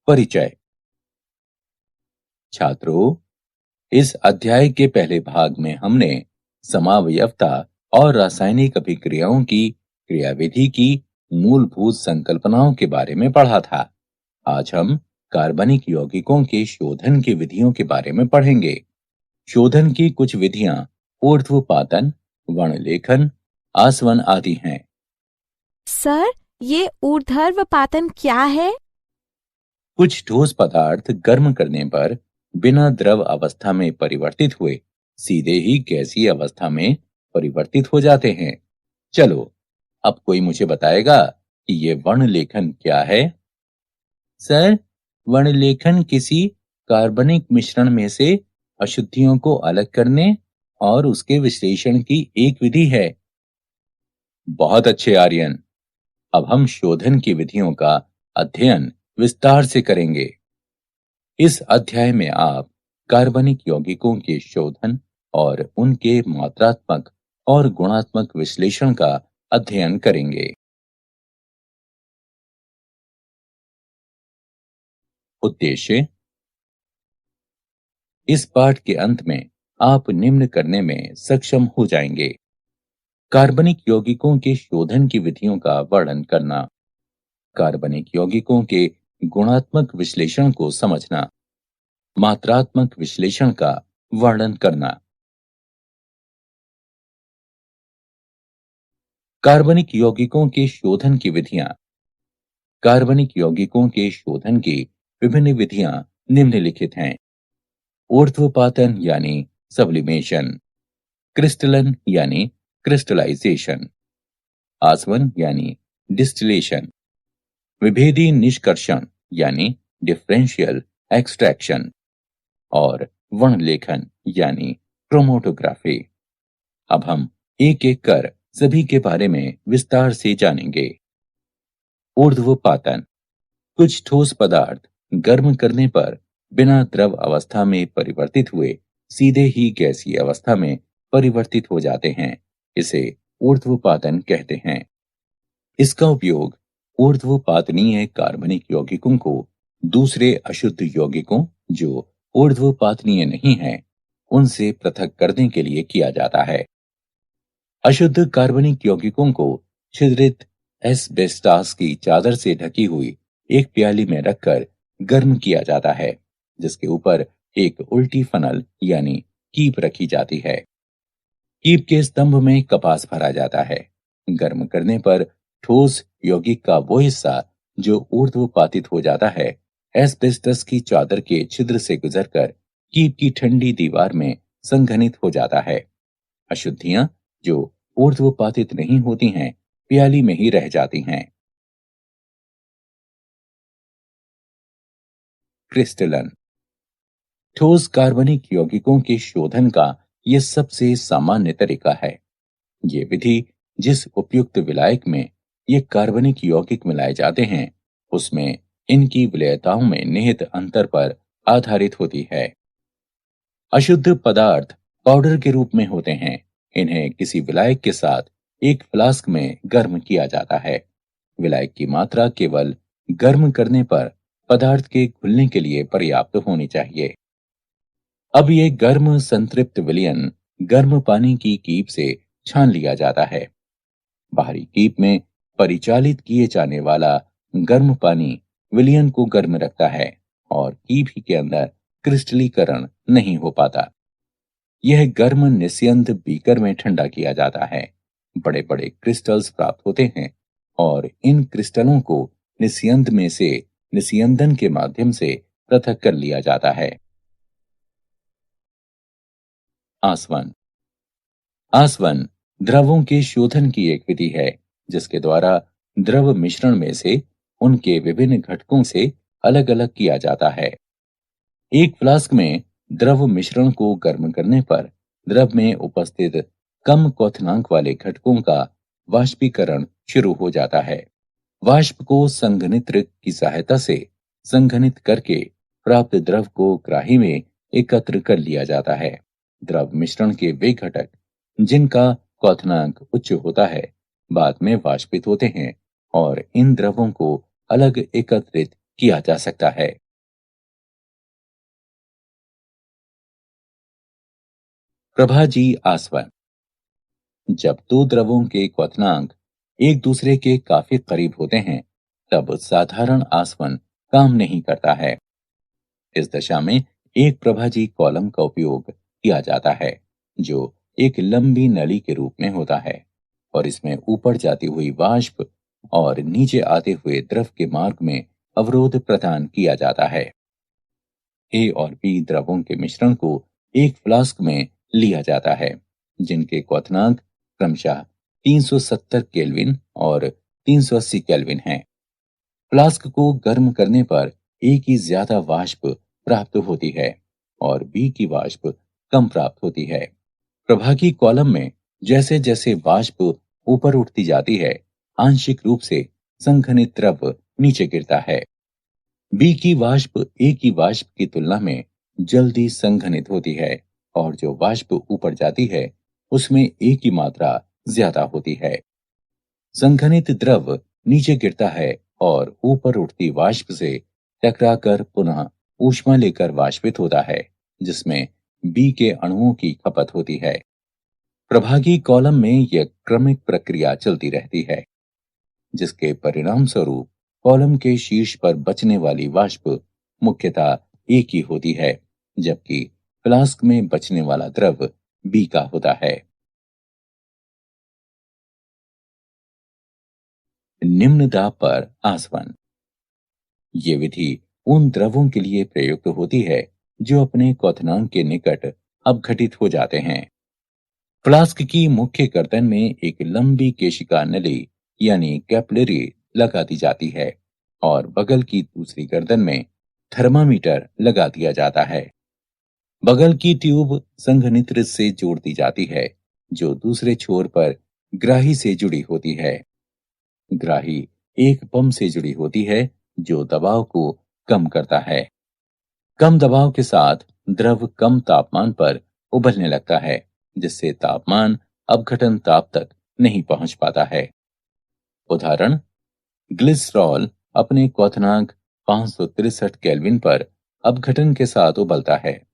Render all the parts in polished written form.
परिचय। छात्रों, इस अध्याय के पहले भाग में हमने समावयवता और रासायनिक अभिक्रियाओं की क्रियाविधि की मूलभूत संकल्पनाओं के बारे में पढ़ा था। आज हम कार्बनिक यौगिकों के शोधन की विधियों के बारे में पढ़ेंगे। शोधन की कुछ विधियां ऊर्ध्वपातन, वर्णलेखन, आसवन आदि हैं। सर, ये ऊर्ध्वपातन क्या है? कुछ ठोस पदार्थ गर्म करने पर बिना द्रव अवस्था में परिवर्तित हुए सीधे ही गैसीय अवस्था में परिवर्तित हो जाते हैं। चलो, अब कोई मुझे बताएगा कि ये वर्णलेखन क्या है? सर, वर्णलेखन किसी कार्बनिक मिश्रण में से अशुद्धियों को अलग करने और उसके विश्लेषण की एक विधि है। बहुत अच्छे आर्यन। अब हम शोधन की विधियों का अध्ययन विस्तार से करेंगे। इस अध्याय में आप कार्बनिक यौगिकों के शोधन और उनके मात्रात्मक और गुणात्मक विश्लेषण का अध्ययन करेंगे। उद्देश्य। इस पाठ के अंत में आप निम्न करने में सक्षम हो जाएंगे: कार्बनिक यौगिकों के शोधन की विधियों का वर्णन करना, कार्बनिक यौगिकों के गुणात्मक विश्लेषण को समझना, मात्रात्मक विश्लेषण का वर्णन करना। कार्बनिक यौगिकों के शोधन की विधियां। कार्बनिक यौगिकों के शोधन की विभिन्न विधियां निम्नलिखित हैं: ऊर्ध्वपातन यानी सब्लिमेशन, क्रिस्टलन यानी क्रिस्टलाइजेशन, आसवन यानी डिस्टिलेशन, विभेदी निष्कर्षण यानी डिफरेंशियल एक्सट्रैक्शन और वर्णलेखन यानी क्रोमैटोग्राफी। अब हम एक एक कर सभी के बारे में विस्तार से जानेंगे। ऊर्ध्वपातन। कुछ ठोस पदार्थ गर्म करने पर बिना द्रव अवस्था में परिवर्तित हुए सीधे ही गैसीय अवस्था में परिवर्तित हो जाते हैं। इसे ऊर्ध्वपातन कहते हैं। इसका उपयोग ऊर्ध्वपातनीय कार्बनिक यौगिकों को दूसरे अशुद्ध यौगिकों जो ऊर्ध्वपातनीय नहीं हैं, उनसे पृथक करने के लिए किया जाता है। अशुद्ध कार्बनिक यौगिकों को छिद्रित एस्बेस्टास की चादर से ढकी हुई एक प्याली में रखकर गर्म किया जाता है, जिसके ऊपर एक उल्टी फनल यानी कीप रखी जाती है। कीप के स्तंभ में कपास भरा जाता है। गर्म करने पर ठोस यौगिक का वो हिस्सा जो ऊर्ध्वपातित हो जाता है, एस्बेस्टस की चादर के छिद्र से गुजरकर कीप की ठंडी दीवार में संघनित हो जाता है। अशुद्धियां जो ऊर्ध्वपातित नहीं होती हैं, प्याली में ही रह जाती हैं। क्रिस्टलन। ठोस कार्बनिक यौगिकों के शोधन का यह सबसे सामान्य तरीका है। ये विधि जिस उपयुक्त विलायक में ये कार्बनिक यौगिक मिलाए जाते हैं, उसमें इनकी विलेयताओं में निहित अंतर पर आधारित होती है। अशुद्ध पदार्थ पाउडर के रूप में होते हैं। इन्हें किसी विलायक के साथ एक फ्लास्क में गर्म किया जाता है। विलायक की मात्रा केवल गर्म करने पर पदार्थ के घुलने के लिए पर्याप्त होनी चाहिए। अब ये गर्म संतृप्त विलयन गर्म पानी की कीप से छान लिया जाता है। बाहरी कीप में परिचालित किए जाने वाला गर्म पानी विलयन को गर्म रखता है और कीप ही के अंदर क्रिस्टलीकरण नहीं हो पाता। यह गर्म निस्यंद बीकर में ठंडा किया जाता है। बड़े बड़े क्रिस्टल्स प्राप्त होते हैं और इन क्रिस्टलों को निस्यंद में से निस्यंदन के माध्यम से पृथक कर लिया जाता है। आसवन। आसवन द्रवों के शोधन की एक विधि है, जिसके द्वारा द्रव मिश्रण में से उनके विभिन्न घटकों से अलग अलग किया जाता है। एक फ्लास्क में द्रव मिश्रण को गर्म करने पर द्रव में उपस्थित कम क्वथनांक वाले घटकों का वाष्पीकरण शुरू हो जाता है। वाष्प को संघनित्र की सहायता से संघनित करके प्राप्त द्रव को ग्राही में एकत्र कर लिया जाता है। द्रव मिश्रण के वे घटक जिनका क्वथनांक उच्च होता है, बाद में वाष्पित होते हैं और इन द्रवों को अलग एकत्रित किया जा सकता है। प्रभाजी आसवन। जब दो द्रवों के क्वथनांक एक दूसरे के काफी करीब होते हैं, तब साधारण आसवन काम नहीं करता है। इस दशा में एक प्रभाजी कॉलम का उपयोग किया जाता है, जो एक लंबी नली के रूप में होता है और इसमें ऊपर जाती हुई वाष्प और नीचे आते हुए द्रव के मार्ग में अवरोध प्रदान किया जाता है। ए और बी द्रवों के मिश्रण को एक फ्लास्क में लिया जाता है, जिनके क्वथनांक क्रमशः 370 केल्विन और 380 केल्विन हैं। फ्लास्क को गर्म करने पर ए की ज्यादा वाष्प प्राप्त होती है और बी की वाष्प कम प्राप्त होती है। प्रभागी कॉलम में जैसे जैसे वाष्प ऊपर उठती जाती है, आंशिक रूप से संघनित द्रव नीचे गिरता है। बी की वाष्प ए की वाष्प की तुलना में जल्दी संघनित होती है और जो वाष्प ऊपर जाती है उसमें ए की मात्रा ज्यादा होती है। संघनित द्रव नीचे गिरता है और ऊपर उठती वाष्प से टकराकर पुनः ऊष्मा लेकर वाष्पित होता है, जिसमें बी के अणुओं की खपत होती है। प्रभागी कॉलम में यह क्रमिक प्रक्रिया चलती रहती है, जिसके परिणाम स्वरूप कॉलम के शीर्ष पर बचने वाली वाष्प मुख्यतः ए की होती है, जबकि फ्लास्क में बचने वाला द्रव बी का होता है। निम्न दाब पर आसवन। ये विधि उन द्रवों के लिए प्रयुक्त होती है जो अपने क्वथनांक के निकट अपघटित हो जाते हैं। फ्लास्क की मुख्य गर्दन में एक लंबी केशिका नली यानी कैपिलरी लगा दी जाती है और बगल की दूसरी गर्दन में थर्मामीटर लगा दिया जाता है। बगल की ट्यूब संघनित्र से जोड़ दी जाती है, जो दूसरे छोर पर ग्राही से जुड़ी होती है। ग्राही एक पंप से जुड़ी होती है, जो दबाव को कम करता है। कम दबाव के साथ द्रव कम तापमान पर उबलने लगता है, जिससे तापमान अपघटन ताप तक नहीं पहुंच पाता है। उदाहरण, ग्लिसरॉल अपने क्वथनांक 563 केल्विन पर अपघटन के साथ उबलता है,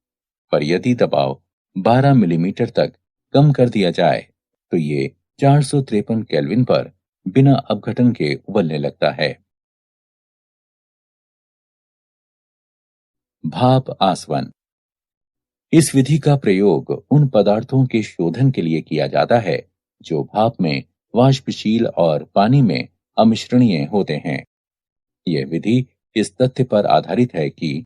पर यदि दबाव 12 मिलीमीटर तक कम कर दिया जाए तो ये 453 केल्विन पर बिना अपघटन के उबलने लगता है। भाप आसवन। इस विधि का प्रयोग उन पदार्थों के शोधन के लिए किया जाता है जो भाप में वाष्पशील और पानी में अमिश्रणीय होते हैं। यह विधि इस तथ्य पर आधारित है कि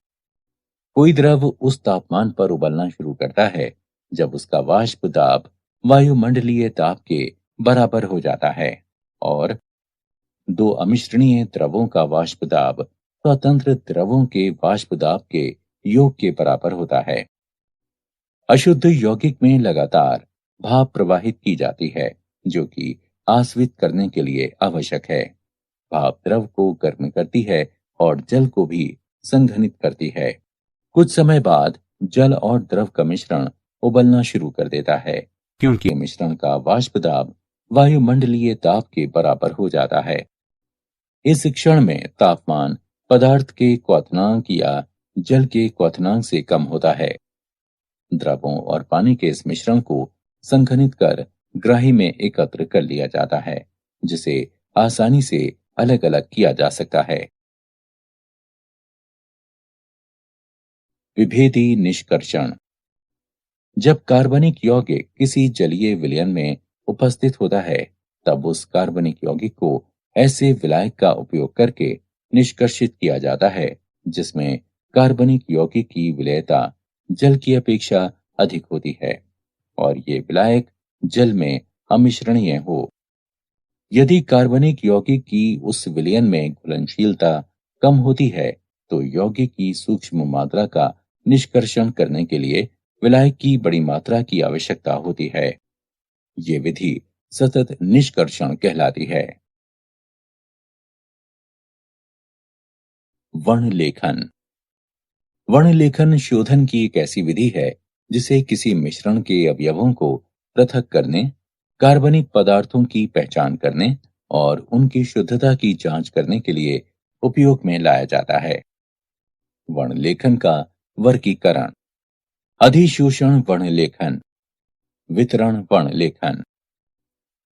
कोई द्रव उस तापमान पर उबलना शुरू करता है जब उसका वाष्प दाब वायुमंडलीय दाब के बराबर हो जाता है और दो अमिश्रणीय द्रवों का वाष्प दाब स्वतंत्र द्रवों के वाष्प दाब के योग के बराबर होता है। अशुद्ध यौगिक में लगातार भाप प्रवाहित की जाती है, जो कि आस्वित करने के लिए आवश्यक है। भाप द्रव को गर्म करती है और जल को भी संघनित करती है। कुछ समय बाद जल और द्रव का मिश्रण उबलना शुरू कर देता है, क्योंकि मिश्रण का वाष्प दाब वायुमंडलीय दाब के बराबर हो जाता है। इस क्षण में तापमान पदार्थ के क्वथनांक या जल के क्वथनांक से कम होता है। द्रवों और पानी के इस मिश्रण को संघनित कर ग्राही में एकत्र कर लिया जाता है, जिसे आसानी से अलग अलग किया जा सकता है। विभेदी निष्कर्षण। जब कार्बनिक यौगिक किसी जलीय विलयन में उपस्थित होता है, तब उस कार्बनिक यौगिक को ऐसे विलायक का उपयोग करके निष्कर्षित किया जाता है जिसमें कार्बनिक यौगिक की विलेयता जल की अपेक्षा अधिक होती है और ये विलायक जल में अमिश्रणीय हो। यदि कार्बनिक यौगिक की उस विलयन में घुलनशीलता कम होती है, तो यौगिक की सूक्ष्म मात्रा का निष्कर्षण करने के लिए विलायक की बड़ी मात्रा की आवश्यकता होती है। ये विधि सतत निष्कर्षण कहलाती है। वर्णलेखन। वर्णलेखन शोधन की एक ऐसी विधि है जिसे किसी मिश्रण के अवयवों को पृथक करने, कार्बनिक पदार्थों की पहचान करने और उनकी शुद्धता की जांच करने के लिए उपयोग में लाया जाता है। वर्णलेखन का वर्गीकरण। अधिशोषण वर्णलेखन, वितरण वर्णलेखन।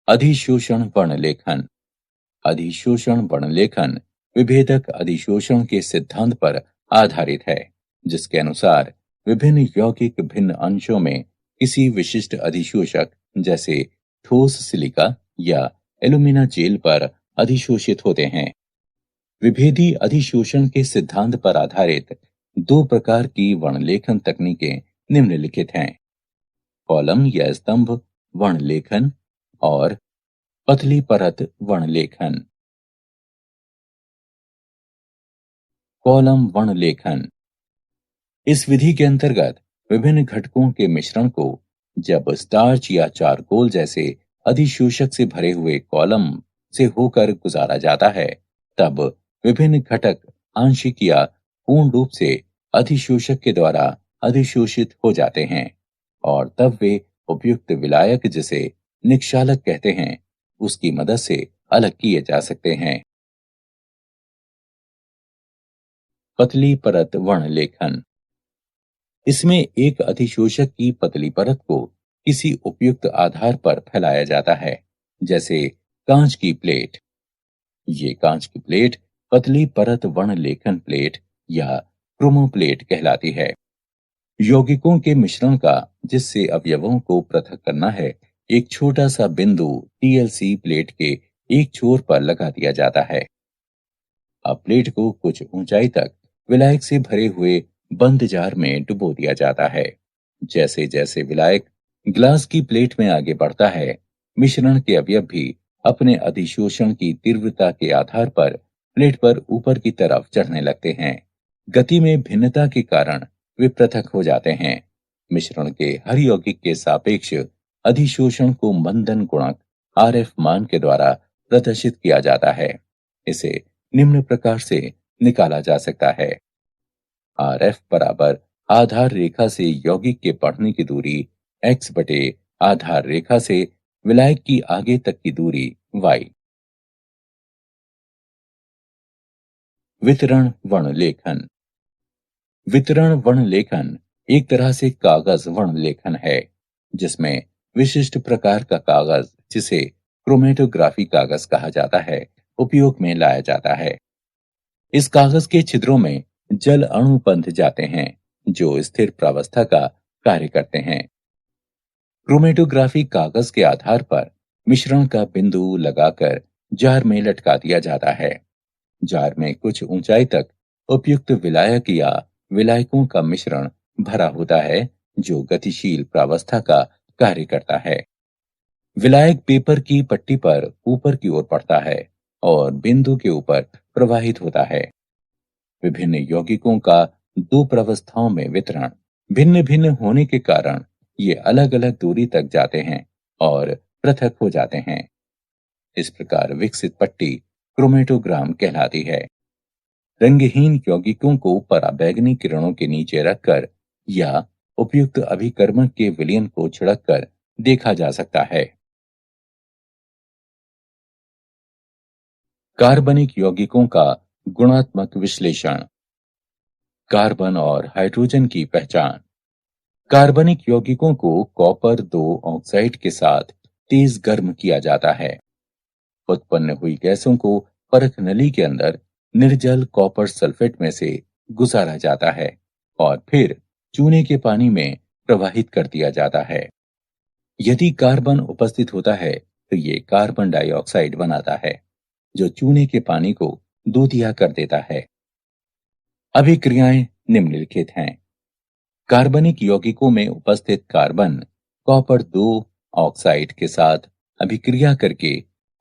अधिशोषण वर्णलेखन। अधिशोषण वर्णलेखन विभेदक अधिशोषण के सिद्धांत पर आधारित है, जिसके अनुसार विभिन्न यौगिक भिन्न अंशों में किसी विशिष्ट अधिशोषक जैसे ठोस सिलिका या एल्यूमिना जेल पर अधिशोषित होते हैं। विभेदी अधिशोषण के सिद्धांत पर आधारित दो प्रकार की वर्णलेखन तकनीकें निम्नलिखित हैं: कॉलम या स्तंभ वर्णलेखन और पतली परत वर्णलेखन। कॉलम वर्णलेखन। इस विधि के अंतर्गत विभिन्न घटकों के मिश्रण को जब स्टार्च या चारकोल जैसे अधिशोषक से भरे हुए कॉलम से होकर गुजारा जाता है, तब विभिन्न घटक आंशिक या पूर्ण रूप से अधिशोषक के द्वारा अधिशोषित हो जाते हैं और तब वे उपयुक्त विलायक, जिसे निक्षालक कहते हैं, उसकी मदद से अलग किए जा सकते हैं। पतली परत वर्णलेखन। इसमें एक अधिशोषक की पतली परत को किसी उपयुक्त आधार पर फैलाया जाता है, जैसे कांच की प्लेट। ये कांच की प्लेट पतली परत वर्णलेखन प्लेट या क्रोमोप्लेट कहलाती है। यौगिकों के मिश्रण का जिससे अवयवों को पृथक करना है, एक छोटा सा बिंदु टीएलसी प्लेट के एक छोर पर लगा दिया जाता है। अब प्लेट को कुछ ऊंचाई तक विलायक से भरे हुए बंद जार में डुबो दिया जाता है। जैसे जैसे विलायक ग्लास की प्लेट में आगे बढ़ता है, मिश्रण के अवयव भी अपने अधिशोषण की तीव्रता के आधार पर प्लेट पर ऊपर की तरफ चढ़ने लगते हैं। गति में भिन्नता के कारण वे पृथक हो जाते हैं। मिश्रण के हर यौगिक के सापेक्ष अधिशोषण को मंदन गुणक आरएफ मान के द्वारा प्रदर्शित किया जाता है। इसे निम्न प्रकार से निकाला जा सकता है: आरएफ बराबर आधार रेखा से यौगिक के बढ़ने की दूरी x बटे आधार रेखा से विलायक की आगे तक की दूरी y। वितरण वर्णलेखन। वितरण वर्णलेखन एक तरह से कागज वर्णलेखन है, जिसमें विशिष्ट प्रकार का कागज, जिसे क्रोमेटोग्राफी कागज कहा जाता है, उपयोग में लाया जाता है। इस कागज के छिद्रों में जल अणु बंध जाते हैं, जो स्थिर प्रावस्था का कार्य करते हैं। क्रोमेटोग्राफी कागज के आधार पर मिश्रण का बिंदु लगाकर जार में लटका दिया जाता है। जार में कुछ ऊंचाई तक उपयुक्त विलायक या विलायकों का मिश्रण भरा होता है, जो गतिशील प्रावस्था का कार्य करता है। विलायक पेपर की पट्टी पर ऊपर की ओर पड़ता है और बिंदु के ऊपर प्रवाहित होता है। विभिन्न यौगिकों का दो प्रावस्थाओं में वितरण भिन्न भिन्न होने के कारण ये अलग अलग दूरी तक जाते हैं और पृथक हो जाते हैं। इस प्रकार विकसित पट्टी क्रोमेटोग्राम कहलाती है। रंगहीन यौगिकों को पराबैंगनी किरणों के नीचे रखकर या उपयुक्त अभिकर्मक के विलयन को छिड़ककर देखा जा सकता है। कार्बनिक यौगिकों का गुणात्मक विश्लेषण। कार्बन और हाइड्रोजन की पहचान। कार्बनिक यौगिकों को कॉपर 2 ऑक्साइड के साथ तेज गर्म किया जाता है। उत्पन्न हुई गैसों को परख नली के अंदर निर्जल कॉपर सल्फेट में से गुजारा जाता है और फिर चूने के पानी में प्रवाहित कर दिया जाता है। यदि कार्बन उपस्थित होता है तो ये कार्बन डाइऑक्साइड बनाता है, जो चूने के पानी को दूधिया कर देता है। अभिक्रियाएं निम्नलिखित हैं: कार्बनिक यौगिकों में उपस्थित कार्बन कॉपर 2 ऑक्साइड के साथ अभिक्रिया करके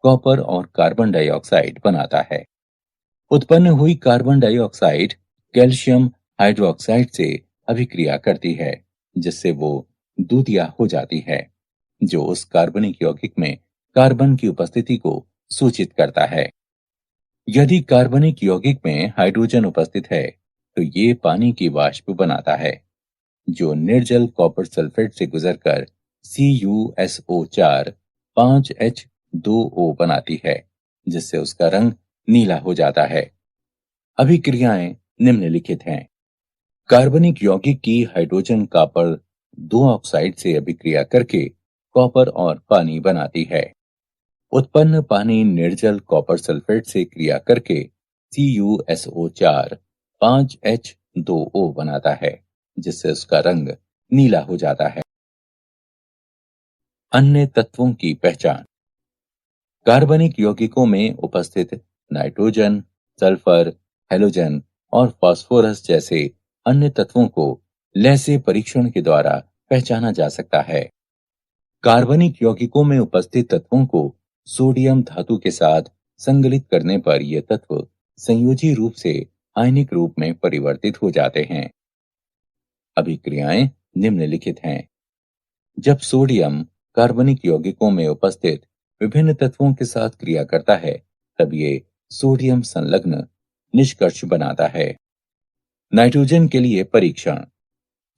कॉपर और कार्बन डाइऑक्साइड बनाता है। उत्पन्न हुई कार्बन डाइऑक्साइड कैल्शियम हाइड्रोक्साइड से अभिक्रिया करती है, जिससे वो दूधिया हो जाती है, जो उस कार्बनिक यौगिक में कार्बन की उपस्थिति को सूचित करता है। यदि कार्बनिक यौगिक में हाइड्रोजन उपस्थित है तो ये पानी की वाष्प बनाता है, जो निर्जल कॉपर सल्फेट से गुजरकर CuSO4 5H2O बनाती है, जिससे उसका रंग नीला हो जाता है। अभिक्रियाएं निम्नलिखित हैं। कार्बनिक यौगिक की हाइड्रोजन कॉपर दो ऑक्साइड से अभिक्रिया करके कॉपर और पानी बनाती है। उत्पन्न पानी निर्जल कॉपर सल्फेट से क्रिया करके CuSO4 5H2O बनाता है, जिससे उसका रंग नीला हो जाता है। अन्य तत्वों की पहचान। कार्बनिक यौगिकों में उपस्थित नाइट्रोजन, सल्फर, हैलोजन और फास्फोरस जैसे अन्य तत्वों को लैसे परीक्षण के द्वारा पहचाना जा सकता है। कार्बनिक यौगिकों में उपस्थित तत्वों को सोडियम धातु के साथ संगलित करने पर ये तत्व संयोजी रूप से आयनिक रूप में परिवर्तित हो जाते हैं। अभिक्रियाएं निम्नलिखित हैं। जब सोडियम कार्बनिक यौगिकों में उपस्थित विभिन्न तत्वों के साथ क्रिया करता है, तब ये सोडियम संलग्न निष्कर्ष बनाता है। नाइट्रोजन के लिए परीक्षण।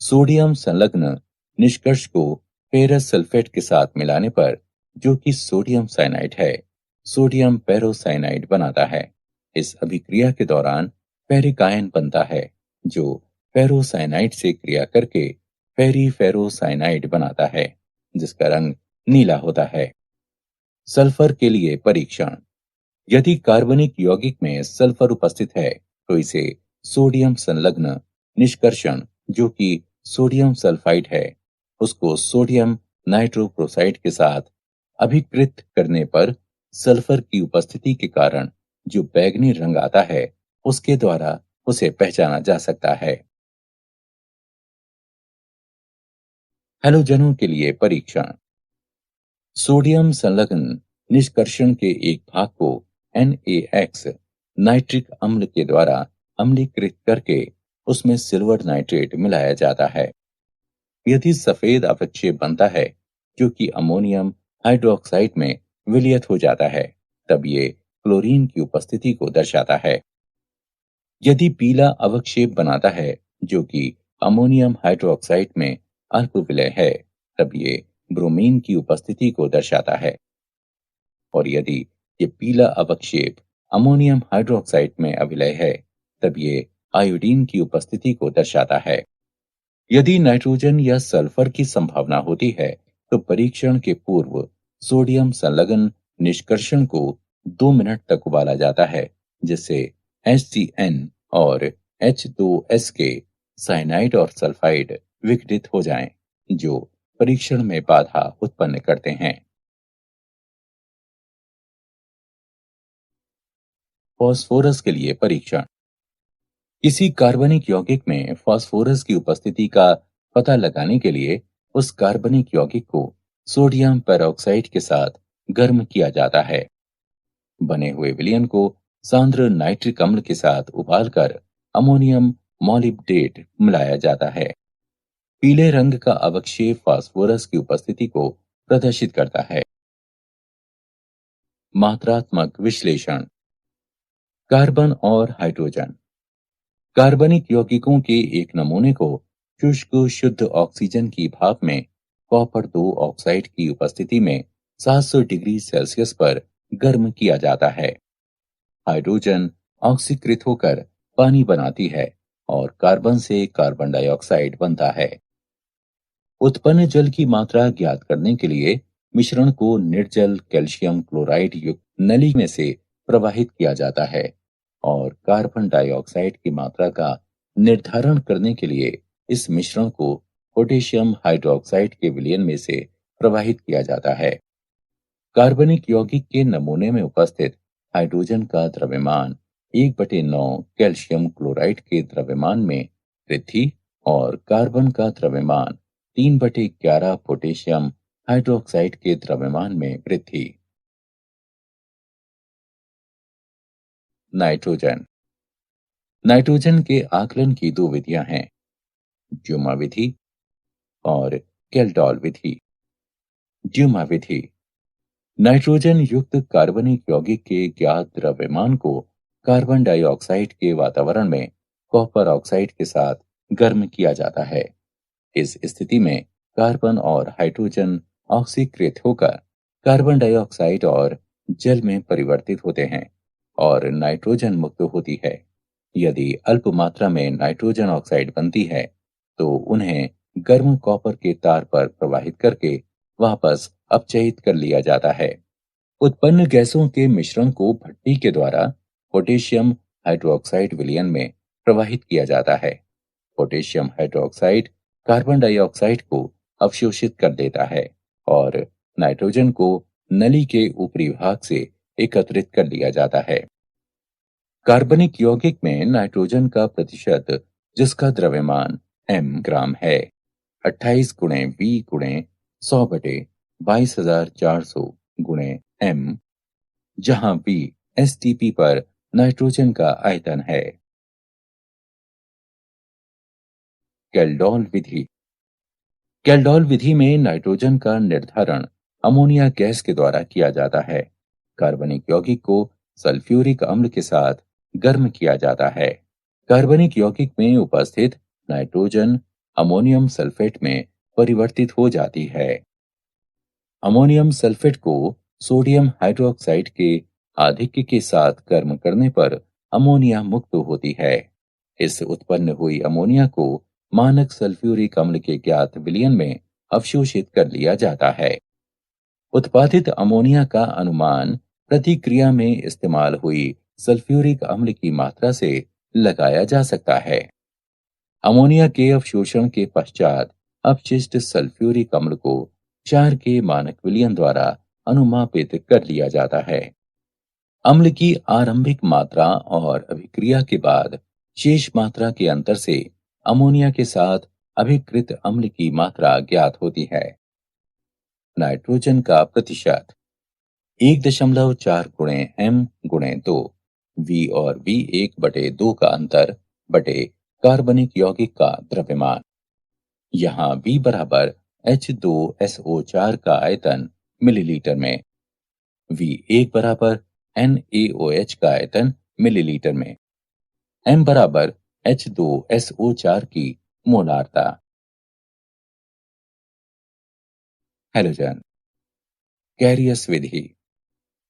सोडियम संलग्न निष्कर्ष को फेरस सल्फेट के साथ मिलाने पर, जो कि सोडियम साइनाइड है, सोडियम पेरोसाइनाइड बनाता है। इस अभिक्रिया के दौरान फेरिक आयन बनता है, जो फेरोसाइनाइड से क्रिया करके फेरीफेरोसाइनाइड बनाता है, जिसका रंग नीला होता है। सल्फर के लिए परीक्षण। यदि कार्बनिक यौगिक में सल्फर उपस्थित है, तो इसे सोडियम संलग्न निष्कर्षण, जो कि सोडियम सल्फाइड है, उसको सोडियम नाइट्रोक्लोराइड के साथ अभिकृत करने पर सल्फर की उपस्थिति के कारण जो बैंगनी रंग आता है, उसके द्वारा उसे पहचाना जा सकता है। हैलोजनों के लिए परीक्षण। सोडियम संलग्न निष्कर्षण के एक भाग को NaX नाइट्रिक अम्ल के द्वारा अम्लीकृत करके उसमें सिल्वर नाइट्रेट मिलाया जाता है। यदि सफेद अवक्षेप बनता है, जो कि अमोनियम हाइड्रोक्साइड में विलयित हो जाता है, तब ये क्लोरीन की उपस्थिति को दर्शाता है। यदि पीला अवक्षेप बनाता है, जो कि अमोनियम हाइड्रोक्साइड में अल्प विलय है, तब ये ब्रोमीन की उपस्थिति को दर्शाता है। और यदि ये पीला अवक्षेप अमोनियम हाइड्रोक्साइड में अविलय है, तब ये आयोडीन की उपस्थिति को दर्शाता है। यदि नाइट्रोजन या सल्फर की संभावना होती है, तो परीक्षण के पूर्व सोडियम संलग्न निष्कर्षण को 2 मिनट तक उबाला जाता है, जिससे HCN और H2S के साइनाइड और सल्फाइड विघटित हो जाएं, जो परीक्षण में बाधा उत्पन्न करते हैं। फास्फोरस के लिए परीक्षण। किसी कार्बनिक यौगिक में फास्फोरस की उपस्थिति का पता लगाने के लिए उस कार्बनिक यौगिक को सोडियम पेरोक्साइड के साथ गर्म किया जाता है। बने हुए विलयन को सांद्र नाइट्रिक अम्ल के साथ उबालकर अमोनियम मॉलिब्डेट मिलाया जाता है। पीले रंग का अवक्षेप फास्फोरस की उपस्थिति को प्रदर्शित करता है। मात्रात्मक विश्लेषण। कार्बन और हाइड्रोजन। कार्बनिक यौगिकों के एक नमूने को शुष्क शुद्ध ऑक्सीजन की भाप में कॉपर 2 ऑक्साइड की उपस्थिति में 700 डिग्री सेल्सियस पर गर्म किया जाता है। हाइड्रोजन ऑक्सीकृत होकर पानी बनाती है और कार्बन से कार्बन डाइऑक्साइड बनता है। उत्पन्न जल की मात्रा ज्ञात करने के लिए मिश्रण को निर्जल कैल्शियम क्लोराइड युक्त नली में से प्रवाहित किया जाता है और कार्बन डाइऑक्साइड की मात्रा का निर्धारण करने के लिए इस मिश्रण को पोटेशियम हाइड्रोक्साइड के विलयन में से प्रवाहित किया जाता है। कार्बनिक यौगिक के नमूने में उपस्थित हाइड्रोजन का द्रव्यमान 1/9 कैल्शियम क्लोराइड के द्रव्यमान में वृद्धि और कार्बन का द्रव्यमान 3/11 पोटेशियम हाइड्रोक्साइड के द्रव्यमान में वृद्धि। नाइट्रोजन। नाइट्रोजन के आकलन की 2 विधियां हैं, ड्यूमा विधि और केल्डॉल विधि। ड्यूमा विधि नाइट्रोजन युक्त कार्बनिक यौगिक के ज्ञात द्रव्यमान को कार्बन डाइऑक्साइड के वातावरण में कॉपर ऑक्साइड के साथ गर्म किया जाता है। इस स्थिति में कार्बन और हाइड्रोजन ऑक्सीकृत होकर कार्बन डाइऑक्साइड और जल में परिवर्तित होते हैं और नाइट्रोजन मुक्त होती है। यदि अल्प मात्रा में नाइट्रोजन ऑक्साइड बनती है तो उन्हें गर्म कॉपर के तार पर प्रवाहित करके वापस अपचयित कर लिया जाता है। उत्पन्न गैसों के मिश्रण को भट्टी के द्वारा पोटेशियम हाइड्रोक्साइड विलयन में प्रवाहित किया जाता है। पोटेशियम हाइड्रोक्साइड कार्बन डाइऑक्साइड को अवशोषित कर देता है और नाइट्रोजन को नली के ऊपरी भाग से एकत्रित कर लिया जाता है। कार्बनिक यौगिक में नाइट्रोजन का प्रतिशत, जिसका द्रव्यमान m ग्राम है, 28 गुणे V गुणे 100 बटे 22,400 गुणे m, जहां V एसटीपी पर नाइट्रोजन का आयतन है। कैल्डोल विधि। कैल्डोल विधि में नाइट्रोजन का निर्धारण अमोनिया गैस के द्वारा किया जाता है। कार्बनिक यौगिक को सल्फ्यूरिक अम्ल के साथ गर्म किया जाता है। कार्बनिक यौगिक में उपस्थित नाइट्रोजन अमोनियम सल्फेट में परिवर्तित हो जाती है। अमोनियम सल्फेट को सोडियम हाइड्रोक्साइड के आधिक्य के साथ गर्म करने पर अमोनिया मुक्त होती है। इस उत्पन्न हुई अमोनिया को मानक सल्फ्यूरिक अम्ल के ज्ञात विलयन में अवशोषित कर लिया जाता है। उत्पादित अमोनिया का अनुमान प्रतिक्रिया में इस्तेमाल हुई सल्फ्यूरिक अम्ल की मात्रा से लगाया जा सकता है। अमोनिया के अवशोषण के पश्चात अपशिष्ट सल्फ्यूरिक अम्ल को क्षार के मानक विलयन द्वारा अनुमापित कर लिया जाता है। अम्ल की आरंभिक मात्रा और अभिक्रिया के बाद शेष मात्रा के अंतर से अमोनिया के साथ अभिकृत अम्ल की मात्रा ज्ञात होती है। नाइट्रोजन का प्रतिशत 1.4 गुणे m गुणे 2, V और V1/2 का अंतर बटे कार्बनिक यौगिक का द्रव्यमान। यहाँ V बराबर H2SO4 का आयतन मिलीलीटर में, V1 बराबर NaOH का आयतन मिलीलीटर में, m बराबर H2SO4 की मोलारता। हैलोजन। कैरियस विधि।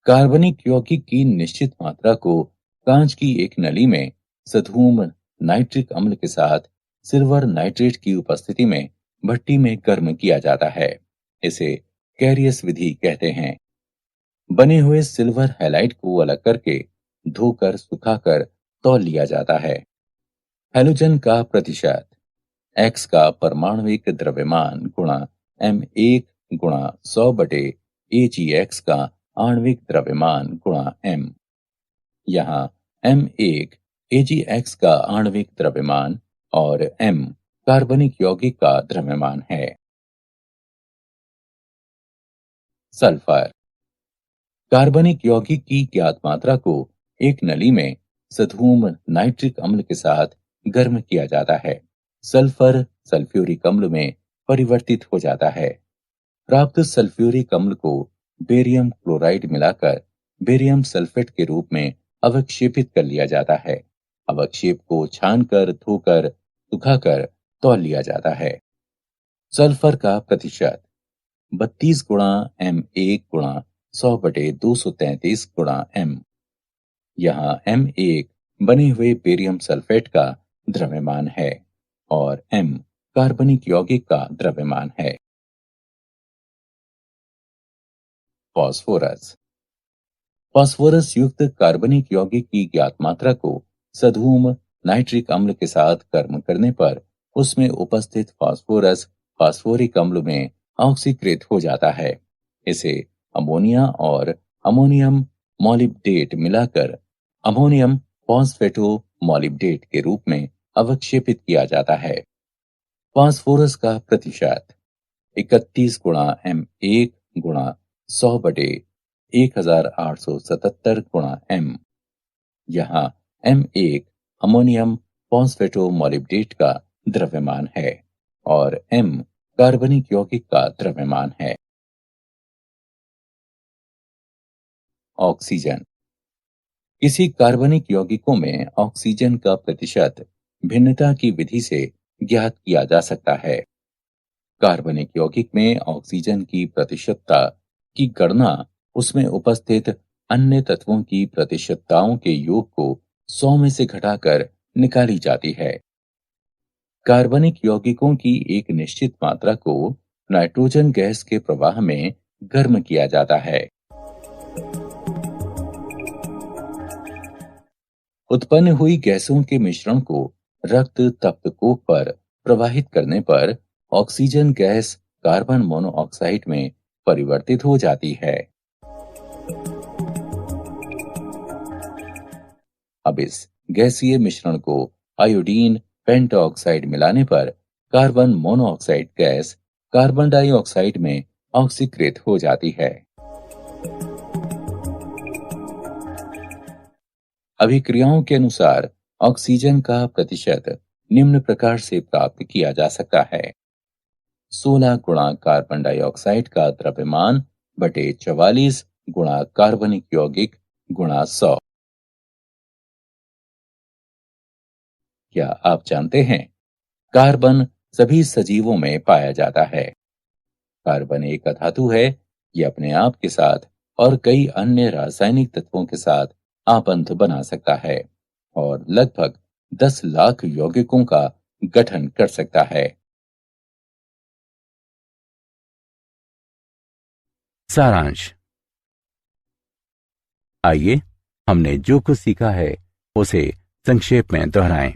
कार्बनिक यौगिक की निश्चित मात्रा को कांच की एक नली में सधूम नाइट्रिक अम्ल के साथ सिल्वर नाइट्रेट की उपस्थिति में भट्टी में गर्म किया जाता है। इसे कैरियस विधि कहते हैं। बने हुए सिल्वर हैलाइड को अलग करके धोकर सुखाकर तौल लिया जाता है। हैलोजन का प्रतिशत X का परमाणविक द्रव्यमान गुणा M1 गुणा 100 बटे AgX का आणविक द्रव्यमान गुणा M। यहाँ M1 AgX का आणविक द्रव्यमान और M कार्बनिक यौगिक का द्रव्यमान है। सल्फर। कार्बनिक यौगिक की ज्ञात मात्रा को एक नली में सधूम नाइट्रिक अम्ल के साथ गर्म किया जाता है। सल्फर सल्फ्यूरिक अम्ल में परिवर्तित हो जाता है। प्राप्त सल्फ्यूरिक अम्ल को बेरियम क्लोराइड मिलाकर बेरियम सल्फेट के रूप में अवक्षेपित कर लिया जाता है। अवक्षेप को छानकर धोकर सुखाकर तौल लिया जाता है। सल्फर का प्रतिशत 32 गुणा M1 गुणा 100 बटे 233 गुणा M। यहाँ M1 बने हुए बेरियम सल्फेट का द्रव्यमान है और M कार्बनिक यौगिक का द्रव्यमान है। फास्फोरस। फास्फोरस युक्त कार्बनिक यौगिक की ज्ञात मात्रा को सधूम नाइट्रिक अम्ल के साथ गर्म करने पर उसमें उपस्थित फास्फोरस फास्फोरिक अम्ल में ऑक्सीकृत हो जाता है। इसे अमोनिया और अमोनियम मॉलिब्डेट मिलाकर अमोनियम फॉस्फेटो मॉलिब्डेट के रूप में अवक्षेपित किया जाता है। फास्फोरस का प्रतिशत 31 गुणा M1 गुणा 100 बटे 1877 गुणा M। यहाँ M1 अमोनियम फॉस्फेटो मॉलिब्डेट का द्रव्यमान है और M कार्बनिक यौगिक का द्रव्यमान है। ऑक्सीजन। किसी कार्बनिक यौगिकों में ऑक्सीजन का प्रतिशत भिन्नता की विधि से ज्ञात किया जा सकता है। कार्बनिक यौगिक में ऑक्सीजन की प्रतिशतता की गणना उसमें उपस्थित अन्य तत्वों की प्रतिशतताओं के योग को 100 में से घटाकर निकाली जाती है। कार्बनिक यौगिकों की एक निश्चित मात्रा को नाइट्रोजन गैस के प्रवाह में गर्म किया जाता है। उत्पन्न हुई गैसों के मिश्रण को रक्त तप्तकोप पर प्रवाहित करने पर ऑक्सीजन गैस कार्बन मोनोऑक्साइड में परिवर्तित हो जाती है। अब इस गैसीय मिश्रण को आयोडीन पेंटॉक्साइड मिलाने पर carbon monoxide gas carbon dioxide में ऑक्सीकृत हो जाती है। अभिक्रियाओं के अनुसार ऑक्सीजन का प्रतिशत निम्न प्रकार से प्राप्त किया जा सकता है: 16 गुणा कार्बन डाइऑक्साइड का द्रव्यमान बटे 44 गुणा कार्बनिक यौगिक गुणा 100। क्या आप जानते हैं कार्बन सभी सजीवों में पाया जाता है? कार्बन एक अधातु है। ये अपने आप के साथ और कई अन्य रासायनिक तत्वों के साथ आपंत बना सकता है और लगभग 10 लाख यौगिकों का गठन कर सकता है। सारांश। आइए हमने जो कुछ सीखा है उसे संक्षेप में दोहराएं।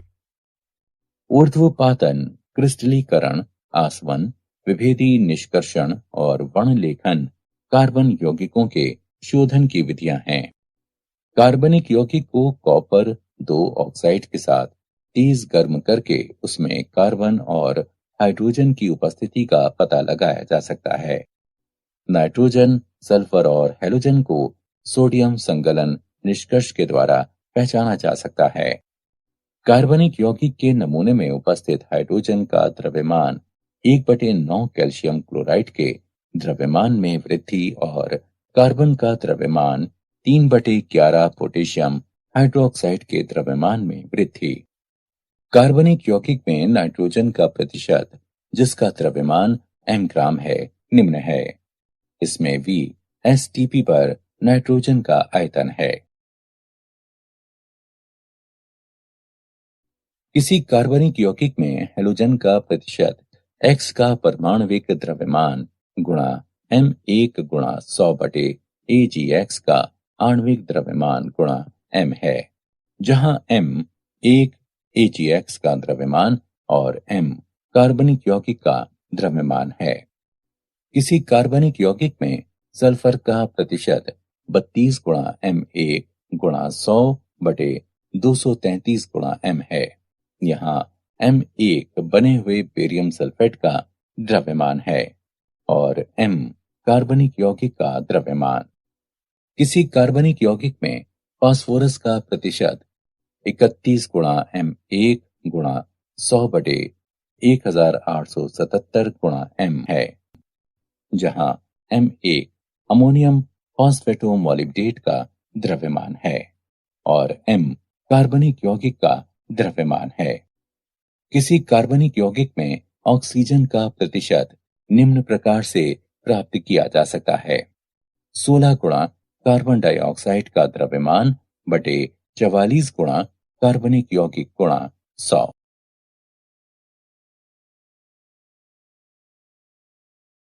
ऊर्ध्वपातन, क्रिस्टलीकरण, आसवन, विभेदी निष्कर्षण और वर्णलेखन कार्बन यौगिकों के शोधन की विधियां हैं। कार्बनिक यौगिक को कॉपर 2 ऑक्साइड के साथ तेज गर्म करके उसमें कार्बन और हाइड्रोजन की उपस्थिति का पता लगाया जा सकता है। नाइट्रोजन, सल्फर और हैलोजन को सोडियम संगलन निष्कर्ष के द्वारा पहचाना जा सकता है। कार्बनिक यौगिक के नमूने में उपस्थित हाइड्रोजन का द्रव्यमान 1/9 कैल्शियम क्लोराइड के द्रव्यमान में वृद्धि और कार्बन का द्रव्यमान 3/11 पोटेशियम हाइड्रोक्साइड के द्रव्यमान में वृद्धि। कार्बनिक यौगिक में नाइट्रोजन का प्रतिशत, जिसका द्रव्यमान m ग्राम है, निम्न है। इसमें V STP पर नाइट्रोजन का आयतन है। किसी कार्बनिक यौगिक में हैलोजन का प्रतिशत X का परमाणविक द्रव्यमान गुणा M1 गुणा 100 बटे AgX का आणविक द्रव्यमान गुणा M है, जहां M 1 AgX का द्रव्यमान और M कार्बनिक यौगिक का द्रव्यमान है। किसी कार्बनिक यौगिक में सल्फर का प्रतिशत 32 गुणा M1 गुणा 100 बटे 233 गुणा M है। यहाँ M1 बने हुए बेरियम सल्फेट का द्रव्यमान है और M कार्बनिक यौगिक का द्रव्यमान। किसी कार्बनिक यौगिक में फास्फोरस का प्रतिशत 31 गुणा M1 गुणा 100 बटे 1877 गुणा M है, जहां M1 अमोनियम फॉस्फेटोमोलिब्डेट का द्रव्यमान है और M कार्बनिक यौगिक का द्रव्यमान है। किसी कार्बनिक यौगिक में ऑक्सीजन का प्रतिशत निम्न प्रकार से प्राप्त किया जा सकता है: 16 गुणा कार्बन डाइऑक्साइड का द्रव्यमान बटे 44 गुणा कार्बनिक यौगिक गुणा 100।